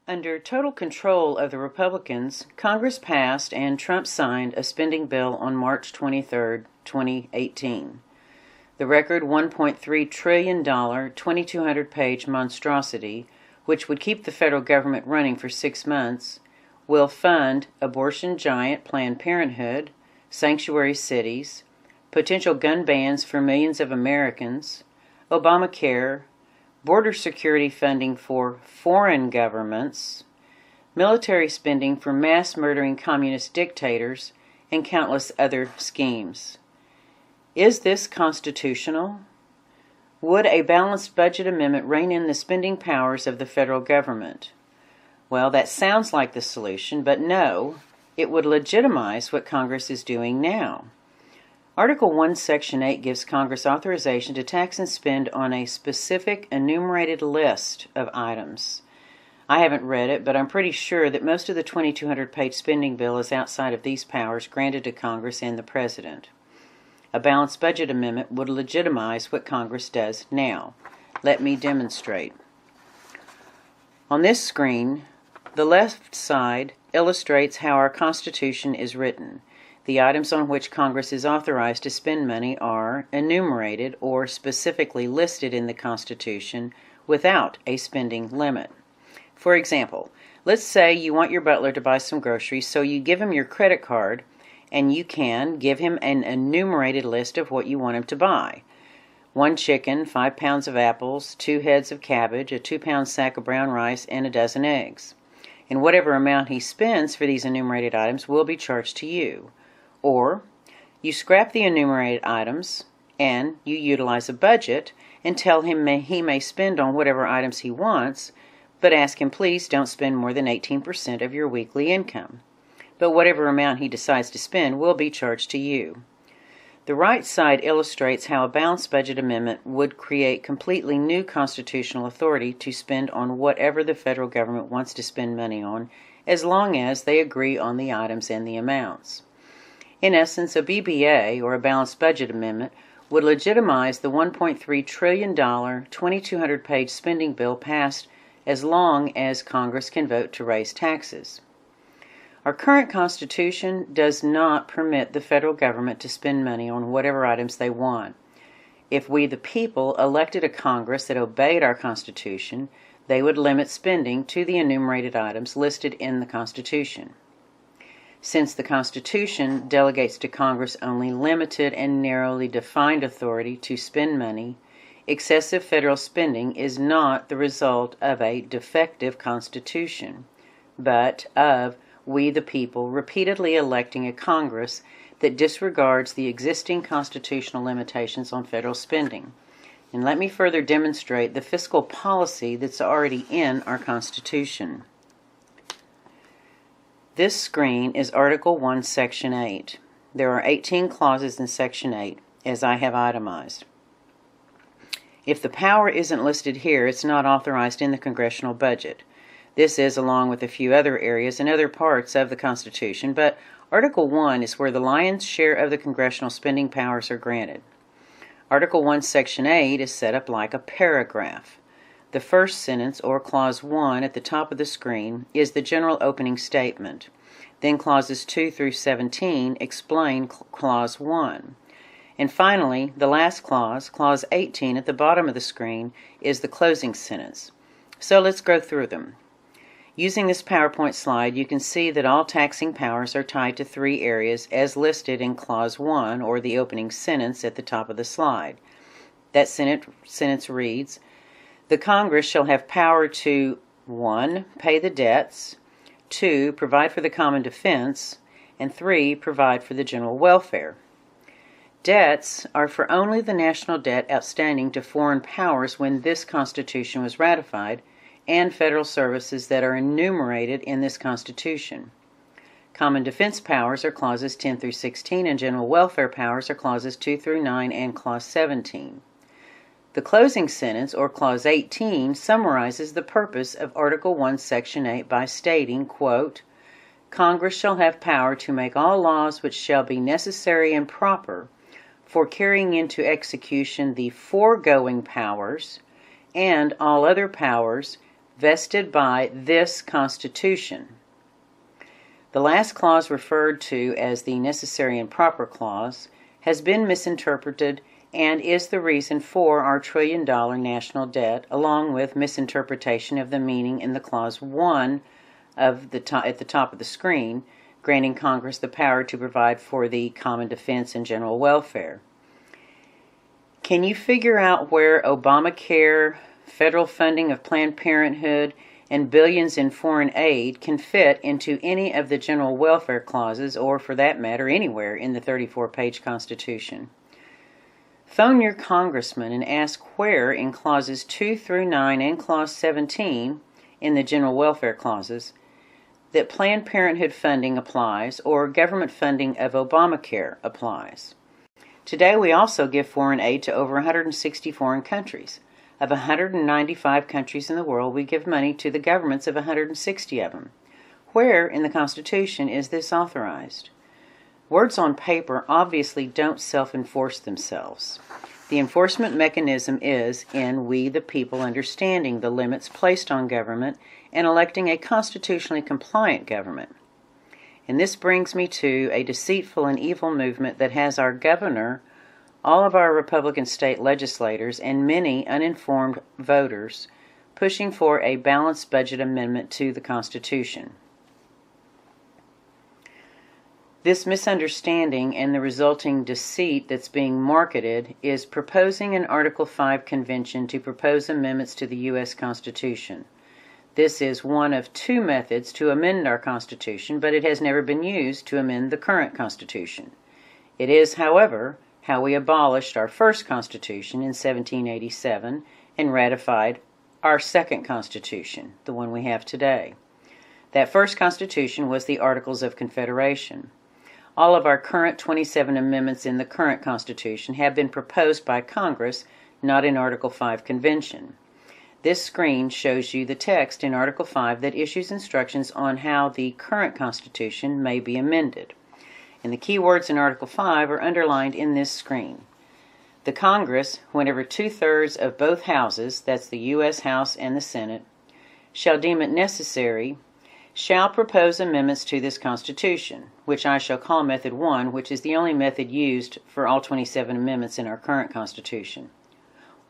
Under total control of the Republicans, Congress passed and Trump signed a spending bill on March 23, 2018. The record $1.3 trillion, 2,200-page monstrosity, which would keep the federal government running for 6 months, will fund abortion giant Planned Parenthood, sanctuary cities, potential gun bans for millions of Americans, Obamacare, border security funding for foreign governments, military spending for mass-murdering communist dictators, and countless other schemes. Is this constitutional? Would a balanced budget amendment rein in the spending powers of the federal government? Well, that sounds like the solution, but no, it would legitimize what Congress is doing now. Article 1, Section 8 gives Congress authorization to tax and spend on a specific enumerated list of items. I haven't read it, but I'm pretty sure that most of the 2,200-page spending bill is outside of these powers granted to Congress and the President. A balanced budget amendment would legitimize what Congress does now. Let me demonstrate. On this screen, the left side illustrates how our Constitution is written. The items on which Congress is authorized to spend money are enumerated or specifically listed in the Constitution without a spending limit. For example, let's say you want your butler to buy some groceries, so you give him your credit card, and you can give him an enumerated list of what you want him to buy. 1 chicken, 5 pounds of apples, 2 heads of cabbage, a 2-pound sack of brown rice, and a dozen eggs. And whatever amount he spends for these enumerated items will be charged to you. Or, you scrap the enumerated items, and you utilize a budget, and tell him he may spend on whatever items he wants, but ask him, please don't spend more than 18% of your weekly income. But whatever amount he decides to spend will be charged to you. The right side illustrates how a balanced budget amendment would create completely new constitutional authority to spend on whatever the federal government wants to spend money on, as long as they agree on the items and the amounts. In essence, a BBA, or a balanced budget amendment, would legitimize the $1.3 trillion, 2,200-page spending bill passed as long as Congress can vote to raise taxes. Our current Constitution does not permit the federal government to spend money on whatever items they want. If we, the people, elected a Congress that obeyed our Constitution, they would limit spending to the enumerated items listed in the Constitution. Since the Constitution delegates to Congress only limited and narrowly defined authority to spend money, excessive federal spending is not the result of a defective Constitution, but of we the people repeatedly electing a Congress that disregards the existing constitutional limitations on federal spending. And let me further demonstrate the fiscal policy that's already in our Constitution. This screen is Article 1, Section 8. There are 18 clauses in Section 8, as I have itemized. If the power isn't listed here, it's not authorized in the congressional budget. This is along with a few other areas and other parts of the Constitution, but Article 1 is where the lion's share of the congressional spending powers are granted. Article 1, Section 8 is set up like a paragraph. The first sentence, or Clause 1, at the top of the screen is the general opening statement. Then Clauses 2 through 17 explain Clause 1. And finally, the last clause, Clause 18, at the bottom of the screen, is the closing sentence. So let's go through them. Using this PowerPoint slide, you can see that all taxing powers are tied to 3 areas as listed in Clause 1, or the opening sentence at the top of the slide. That sentence reads, the Congress shall have power to 1. Pay the debts, 2. Provide for the common defense, and 3. Provide for the general welfare. Debts are for only the national debt outstanding to foreign powers when this Constitution was ratified, and federal services that are enumerated in this Constitution. Common defense powers are Clauses 10 through 16, and general welfare powers are Clauses 2 through 9 and Clause 17. The closing sentence, or Clause 18, summarizes the purpose of Article 1, Section 8 by stating, quote, Congress shall have power to make all laws which shall be necessary and proper for carrying into execution the foregoing powers and all other powers vested by this Constitution. The last clause, referred to as the Necessary and Proper Clause, has been misinterpreted and is the reason for our $1 trillion national debt, along with misinterpretation of the meaning in the Clause 1 at the top of the screen, granting Congress the power to provide for the common defense and general welfare. Can you figure out where Obamacare, federal funding of Planned Parenthood, and billions in foreign aid can fit into any of the general welfare clauses, or for that matter, anywhere in the 34-page Constitution? Phone your congressman and ask where in Clauses 2 through 9 and Clause 17 in the general welfare clauses that Planned Parenthood funding applies or government funding of Obamacare applies. Today we also give foreign aid to over 160 foreign countries. Of 195 countries in the world, we give money to the governments of 160 of them. Where in the Constitution is this authorized? Words on paper obviously don't self-enforce themselves. The enforcement mechanism is in we the people understanding the limits placed on government and electing a constitutionally compliant government. And this brings me to a deceitful and evil movement that has our governor, all of our Republican state legislators, and many uninformed voters pushing for a balanced budget amendment to the Constitution. This misunderstanding and the resulting deceit that's being marketed is proposing an Article 5 convention to propose amendments to the U.S. Constitution. This is one of two methods to amend our Constitution, but it has never been used to amend the current Constitution. It is, however, how we abolished our first Constitution in 1787 and ratified our second Constitution, the one we have today. That first Constitution was the Articles of Confederation. All of our current 27 amendments in the current Constitution have been proposed by Congress, not in Article 5 Convention. This screen shows you the text in Article 5 that issues instructions on how the current Constitution may be amended. And the key words in Article 5 are underlined in this screen. The Congress, whenever 2/3 of both houses, that's the U.S. House and the Senate, shall deem it necessary, shall propose amendments to this Constitution, which I shall call Method 1, which is the only method used for all 27 amendments in our current Constitution.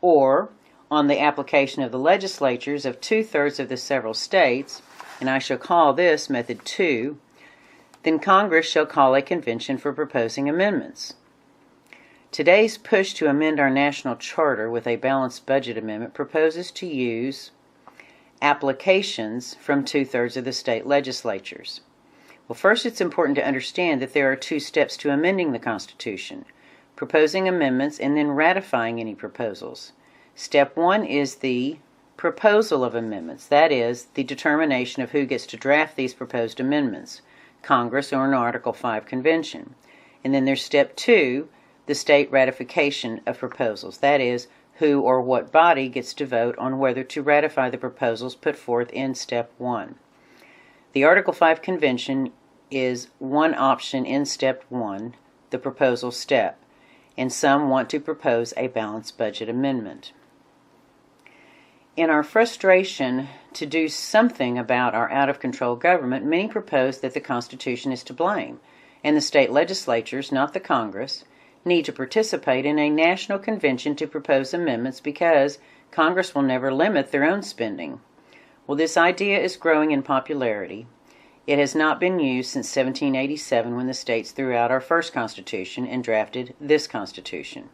Or, on the application of the legislatures of 2/3 of the several states, and I shall call this Method 2, then Congress shall call a convention for proposing amendments. Today's push to amend our national charter with a balanced budget amendment proposes to use applications from 2/3 of the state legislatures. Well, first it's important to understand that there are two steps to amending the Constitution: proposing amendments and then ratifying any proposals. Step 1 is the proposal of amendments, that is, the determination of who gets to draft these proposed amendments, Congress or an Article 5 convention. And then there's Step 2, the state ratification of proposals, that is, who or what body gets to vote on whether to ratify the proposals put forth in Step 1. The Article 5 convention is one option in Step 1, the proposal step, and some want to propose a balanced budget amendment. In our frustration to do something about our out-of-control government, many propose that the Constitution is to blame, and the state legislatures, not the Congress, need to participate in a national convention to propose amendments because Congress will never limit their own spending. Well, this idea is growing in popularity. It has not been used since 1787 when the states threw out our first Constitution and drafted this Constitution.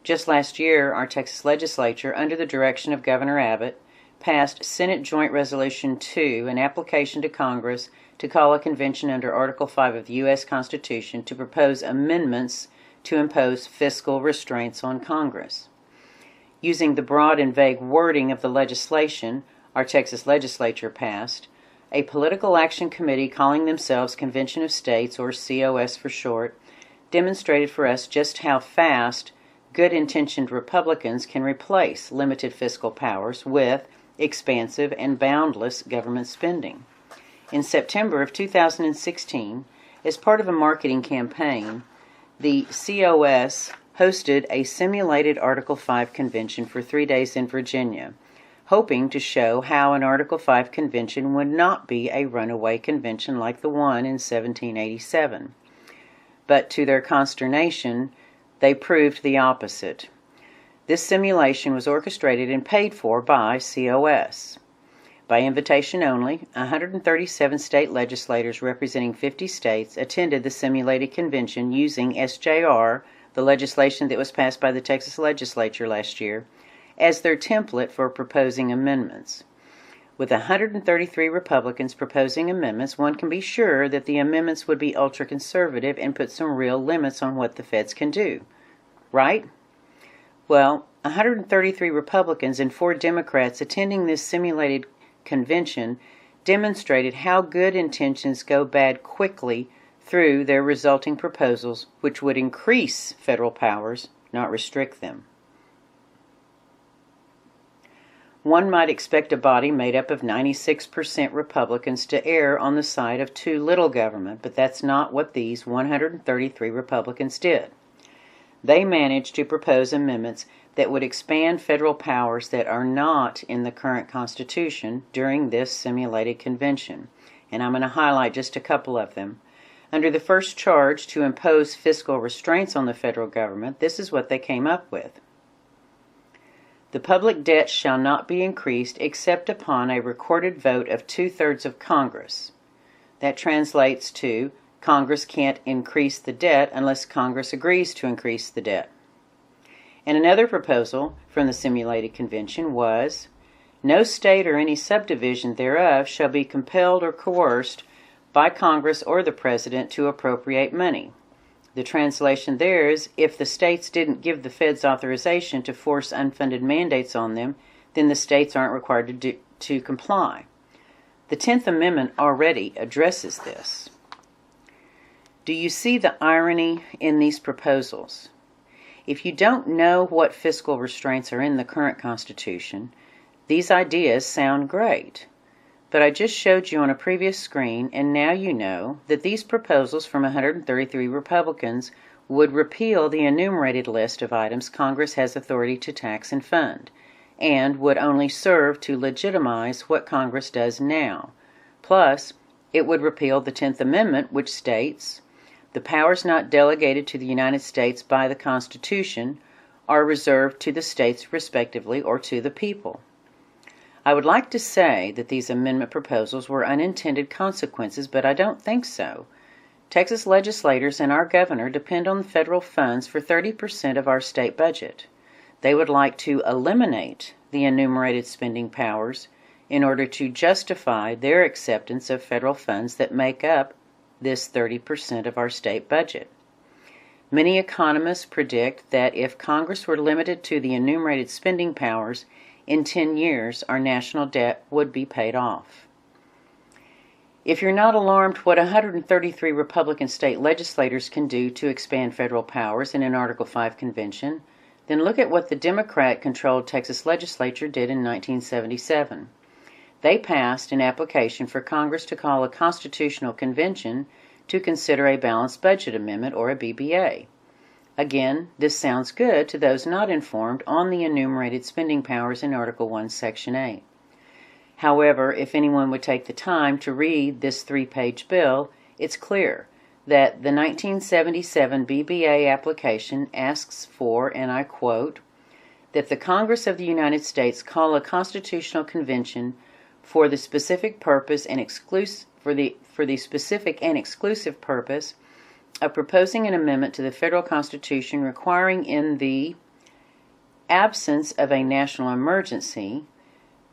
Just last year, our Texas legislature, under the direction of Governor Abbott, passed Senate Joint Resolution 2, an application to Congress to call a convention under Article 5 of the U.S. Constitution to propose amendments to impose fiscal restraints on Congress. Using the broad and vague wording of the legislation our Texas legislature passed, a political action committee calling themselves Convention of States, or COS for short, demonstrated for us just how fast good-intentioned Republicans can replace limited fiscal powers with expansive and boundless government spending. In September of 2016, as part of a marketing campaign, the COS hosted a simulated Article 5 convention for 3 days in Virginia, hoping to show how an Article 5 convention would not be a runaway convention like the one in 1787. But to their consternation, they proved the opposite. This simulation was orchestrated and paid for by COS. By invitation only, 137 state legislators representing 50 states attended the simulated convention using SJR, the legislation that was passed by the Texas legislature last year, as their template for proposing amendments. With 133 Republicans proposing amendments, one can be sure that the amendments would be ultra-conservative and put some real limits on what the feds can do. Right? Well, 133 Republicans and 4 Democrats attending this simulated convention demonstrated how good intentions go bad quickly through their resulting proposals, which would increase federal powers, not restrict them. One might expect a body made up of 96% Republicans to err on the side of too little government, but that's not what these 133 Republicans did. They managed to propose amendments that would expand federal powers that are not in the current Constitution during this simulated convention, and I'm going to highlight just a couple of them. Under the first charge to impose fiscal restraints on the federal government, this is what they came up with. The public debt shall not be increased except upon a recorded vote of 2/3 of Congress. That translates to Congress can't increase the debt unless Congress agrees to increase the debt. And another proposal from the simulated convention was, no state or any subdivision thereof shall be compelled or coerced by Congress or the President to appropriate money. The translation there is, if the states didn't give the feds authorization to force unfunded mandates on them, then the states aren't required to comply. The 10th Amendment already addresses this. Do you see the irony in these proposals? If you don't know what fiscal restraints are in the current Constitution, these ideas sound great. But I just showed you on a previous screen, and now you know that these proposals from 133 Republicans would repeal the enumerated list of items Congress has authority to tax and fund, and would only serve to legitimize what Congress does now. Plus, it would repeal the 10th Amendment, which states, the powers not delegated to the United States by the Constitution are reserved to the states respectively or to the people. I would like to say that these amendment proposals were unintended consequences, but I don't think so. Texas legislators and our governor depend on federal funds for 30% of our state budget. They would like to eliminate the enumerated spending powers in order to justify their acceptance of federal funds that make up this 30% of our state budget. Many economists predict that if Congress were limited to the enumerated spending powers, in 10 years, our national debt would be paid off. If you're not alarmed what 133 Republican state legislators can do to expand federal powers in an Article 5 convention, then look at what the Democrat-controlled Texas legislature did in 1977. They passed an application for Congress to call a constitutional convention to consider a balanced budget amendment, or a BBA. Again, this sounds good to those not informed on the enumerated spending powers in Article 1, Section 8. However, if anyone would take the time to read this 3-page bill, it's clear that the 1977 BBA application asks for, and I quote, that the Congress of the United States call a constitutional convention for the specific purpose and specific and exclusive purpose of proposing an amendment to the federal Constitution requiring, in the absence of a national emergency,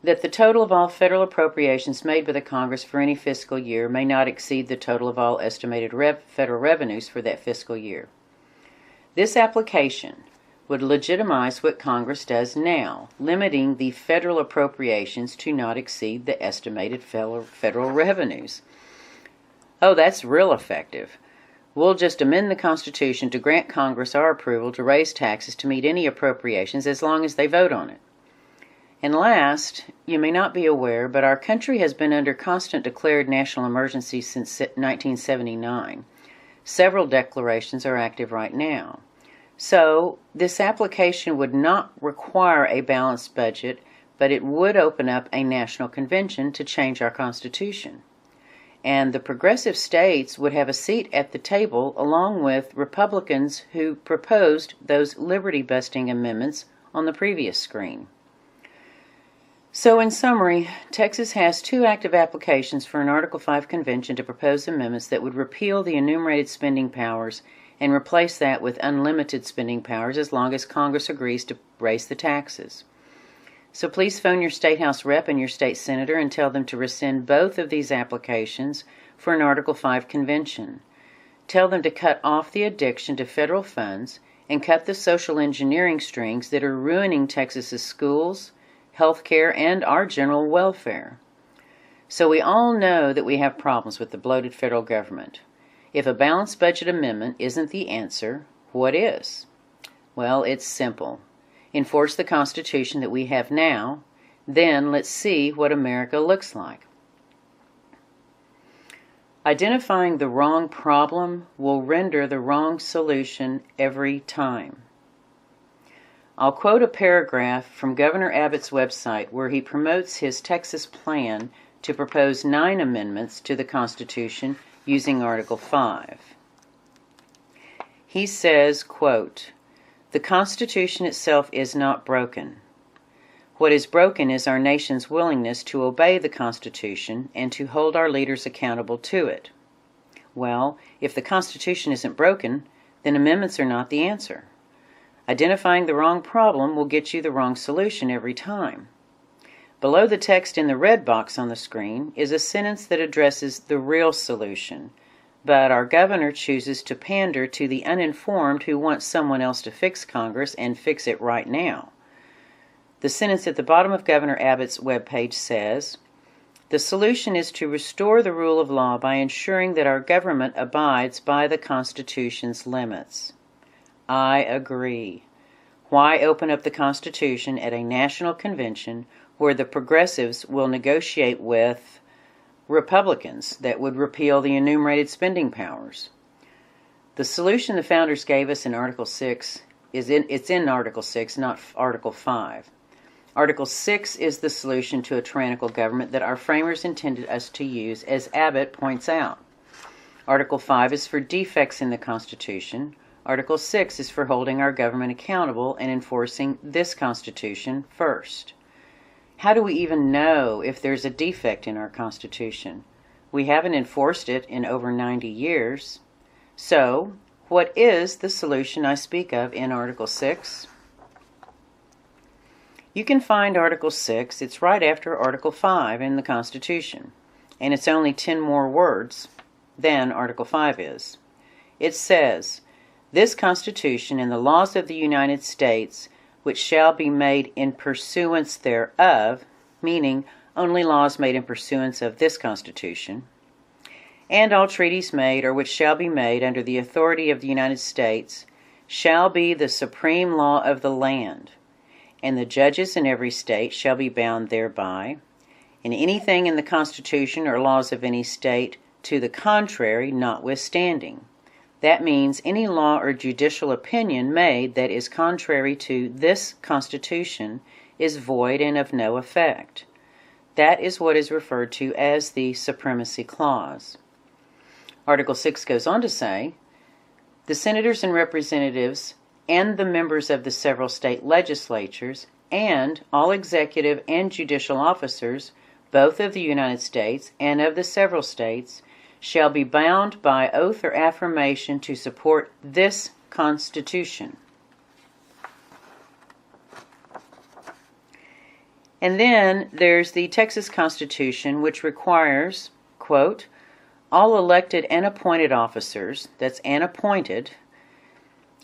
that the total of all federal appropriations made by the Congress for any fiscal year may not exceed the total of all estimated federal revenues for that fiscal year. This application would legitimize what Congress does now, limiting the federal appropriations to not exceed the estimated federal revenues. Oh, that's real effective. We'll just amend the Constitution to grant Congress our approval to raise taxes to meet any appropriations as long as they vote on it. And last, you may not be aware, but our country has been under constant declared national emergency since 1979. Several declarations are active right now. So, this application would not require a balanced budget, but it would open up a national convention to change our Constitution. And the progressive states would have a seat at the table along with Republicans who proposed those liberty-busting amendments on the previous screen. So in summary, Texas has 2 active applications for an Article 5 convention to propose amendments that would repeal the enumerated spending powers and replace that with unlimited spending powers as long as Congress agrees to raise the taxes. So please phone your state house rep and your state senator and tell them to rescind both of these applications for an Article 5 convention. Tell them to cut off the addiction to federal funds and cut the social engineering strings that are ruining Texas's schools, health care, and our general welfare. So we all know that we have problems with the bloated federal government. If a balanced budget amendment isn't the answer, what is? Well, it's simple. Enforce the Constitution that we have now, then let's see what America looks like. Identifying the wrong problem will render the wrong solution every time. I'll quote a paragraph from Governor Abbott's website where he promotes his Texas plan to propose 9 amendments to the Constitution using Article 5. He says, quote, "The Constitution itself is not broken. What is broken is our nation's willingness to obey the Constitution and to hold our leaders accountable to it." Well, if the Constitution isn't broken, then amendments are not the answer. Identifying the wrong problem will get you the wrong solution every time. Below the text in the red box on the screen is a sentence that addresses the real solution, but our governor chooses to pander to the uninformed who want someone else to fix Congress and fix it right now. The sentence at the bottom of Governor Abbott's webpage says, "The solution is to restore the rule of law by ensuring that our government abides by the Constitution's limits." I agree. Why open up the Constitution at a national convention where the progressives will negotiate with Republicans that would repeal the enumerated spending powers? The solution the founders gave us in Article 6 it's in Article 6, not Article 5. Article 6 is the solution to a tyrannical government that our framers intended us to use, as Abbott points out. Article 5 is for defects in the Constitution. Article 6 is for holding our government accountable and enforcing this Constitution first. How do we even know if there's a defect in our Constitution? We haven't enforced it in over 90 years. So, what is the solution I speak of in Article 6? You can find Article 6. It's right after Article 5 in the Constitution, and it's only 10 more words than Article 5 is. It says, "This Constitution and the laws of the United States, which shall be made in pursuance thereof," meaning only laws made in pursuance of this Constitution, "and all treaties made or which shall be made under the authority of the United States, shall be the supreme law of the land, and the judges in every state shall be bound thereby, and anything in the Constitution or laws of any state to the contrary notwithstanding." That means any law or judicial opinion made that is contrary to this Constitution is void and of no effect. That is what is referred to as the Supremacy Clause. Article 6 goes on to say, "The senators and representatives and the members of the several state legislatures and all executive and judicial officers, both of the United States and of the several states, shall be bound by oath or affirmation to support this Constitution." And then there's the Texas Constitution, which requires, quote, "All elected and appointed officers," that's and appointed,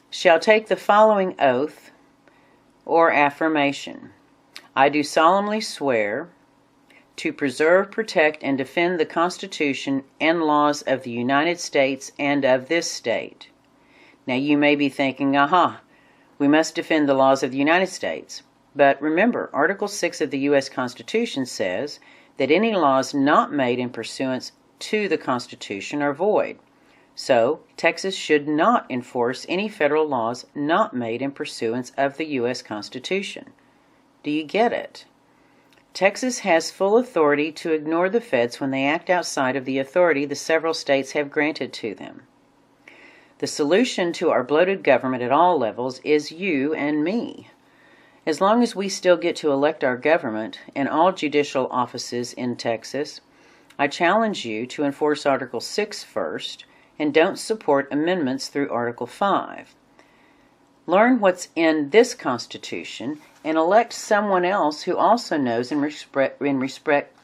"shall take the following oath or affirmation. I do solemnly swear to preserve, protect, and defend the Constitution and laws of the United States and of this state." Now you may be thinking, aha, we must defend the laws of the United States. But remember, Article 6 of the U.S. Constitution says that any laws not made in pursuance to the Constitution are void. So, Texas should not enforce any federal laws not made in pursuance of the U.S. Constitution. Do you get it? Texas has full authority to ignore the feds when they act outside of the authority the several states have granted to them. The solution to our bloated government at all levels is you and me. As long as we still get to elect our government and all judicial offices in Texas, I challenge you to enforce Article 6 first and don't support amendments through Article 5. Learn what's in this Constitution and elect someone else who also knows and respects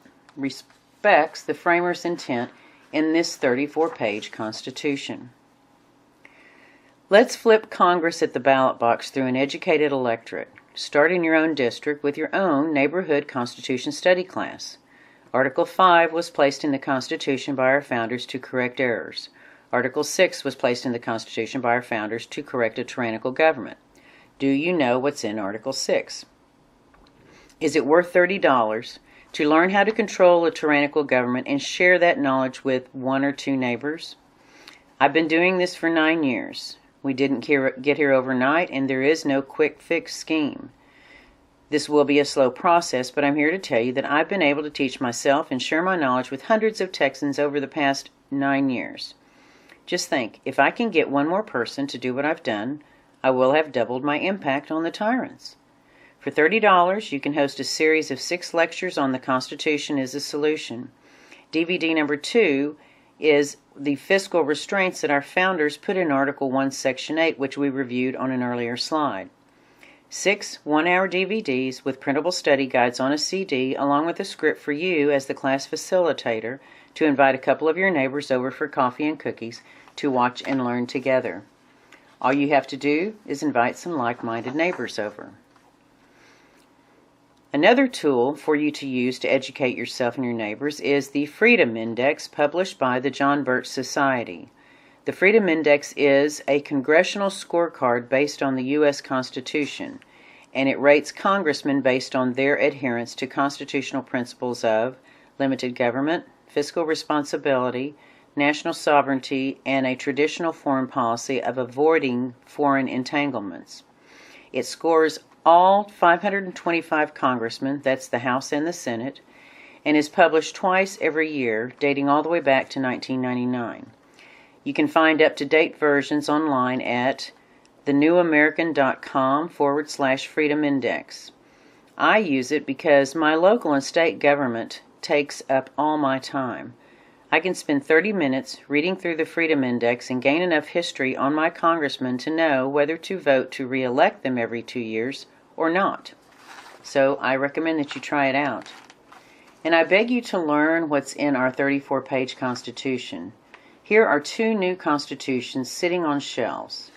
the framers' intent in this 34-page Constitution. Let's flip Congress at the ballot box through an educated electorate. Start in your own district with your own neighborhood Constitution study class. Article 5 was placed in the Constitution by our founders to correct errors. Article 6 was placed in the Constitution by our founders to correct a tyrannical government. Do you know what's in Article 6? Is it worth $30 to learn how to control a tyrannical government and share that knowledge with one or two neighbors? I've been doing this for 9 years. We didn't get here overnight, and there is no quick fix scheme. This will be a slow process, but I'm here to tell you that I've been able to teach myself and share my knowledge with hundreds of Texans over the past 9 years. Just think, if I can get one more person to do what I've done, I will have doubled my impact on the tyrants. For $30, you can host a series of 6 lectures on the Constitution as a solution. DVD number 2 is the fiscal restraints that our founders put in Article 1, Section 8, which we reviewed on an earlier slide. 6 one-hour DVDs with printable study guides on a CD, along with a script for you as the class facilitator to invite a couple of your neighbors over for coffee and cookies to watch and learn together. All you have to do is invite some like-minded neighbors over. Another tool for you to use to educate yourself and your neighbors is the Freedom Index published by the John Birch Society. The Freedom Index is a congressional scorecard based on the U.S. Constitution, and it rates congressmen based on their adherence to constitutional principles of limited government, fiscal responsibility, national sovereignty, and a traditional foreign policy of avoiding foreign entanglements. It scores all 525 congressmen, that's the House and the Senate, and is published twice every year, dating all the way back to 1999. You can find up-to-date versions online at thenewamerican.com/Freedom Index. I use it because my local and state government takes up all my time. I can spend 30 minutes reading through the Freedom Index and gain enough history on my congressman to know whether to vote to re-elect them every 2 years or not. So I recommend that you try it out. And I beg you to learn what's in our 34-page Constitution. Here are 2 new constitutions sitting on shelves.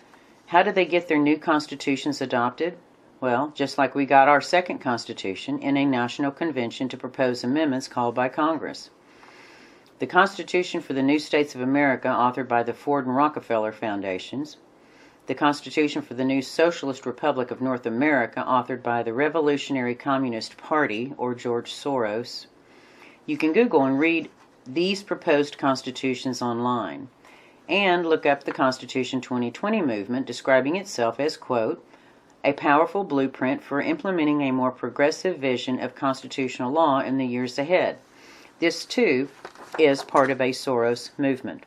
How did they get their new constitutions adopted? Well, just like we got our second Constitution in a national convention to propose amendments called by Congress. The Constitution for the New States of America, authored by the Ford and Rockefeller Foundations. The Constitution for the New Socialist Republic of North America, authored by the Revolutionary Communist Party, or George Soros. You can Google and read these proposed constitutions online, and look up the Constitution 2020 movement, describing itself as, quote, a powerful blueprint for implementing a more progressive vision of constitutional law in the years ahead. This, too, is part of a Soros movement.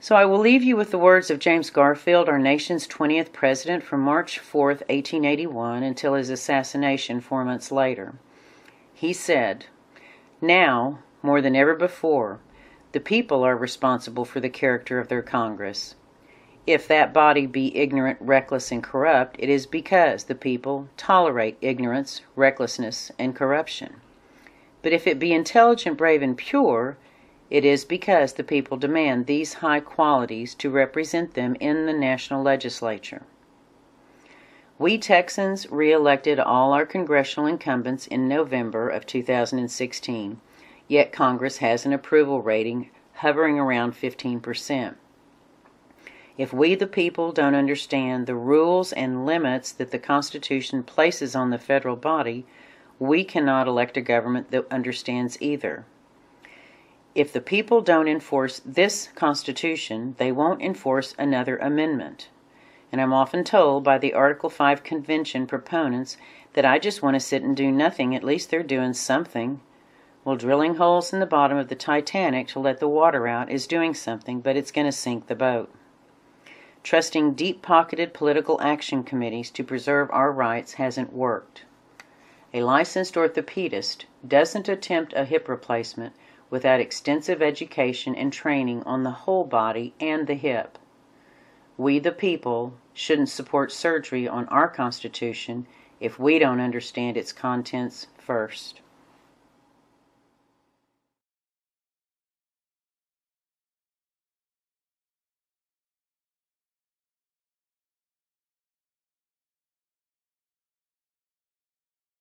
So I will leave you with the words of James Garfield, our nation's 20th president from March 4, 1881, until his assassination 4 months later. He said, now, more than ever before, the people are responsible for the character of their Congress. If that body be ignorant, reckless, and corrupt, it is because the people tolerate ignorance, recklessness, and corruption. But if it be intelligent, brave, and pure, it is because the people demand these high qualities to represent them in the national legislature. We Texans re-elected all our congressional incumbents in November of 2016, yet Congress has an approval rating hovering around 15%. If we the people don't understand the rules and limits that the Constitution places on the federal body, we cannot elect a government that understands either. If the people don't enforce this Constitution, they won't enforce another amendment. And I'm often told by the Article 5 Convention proponents that I just want to sit and do nothing. At least they're doing something. Well, drilling holes in the bottom of the Titanic to let the water out is doing something, but it's going to sink the boat. Trusting deep-pocketed political action committees to preserve our rights hasn't worked. A licensed orthopedist doesn't attempt a hip replacement without extensive education and training on the whole body and the hip. We, the people, shouldn't support surgery on our Constitution if we don't understand its contents first.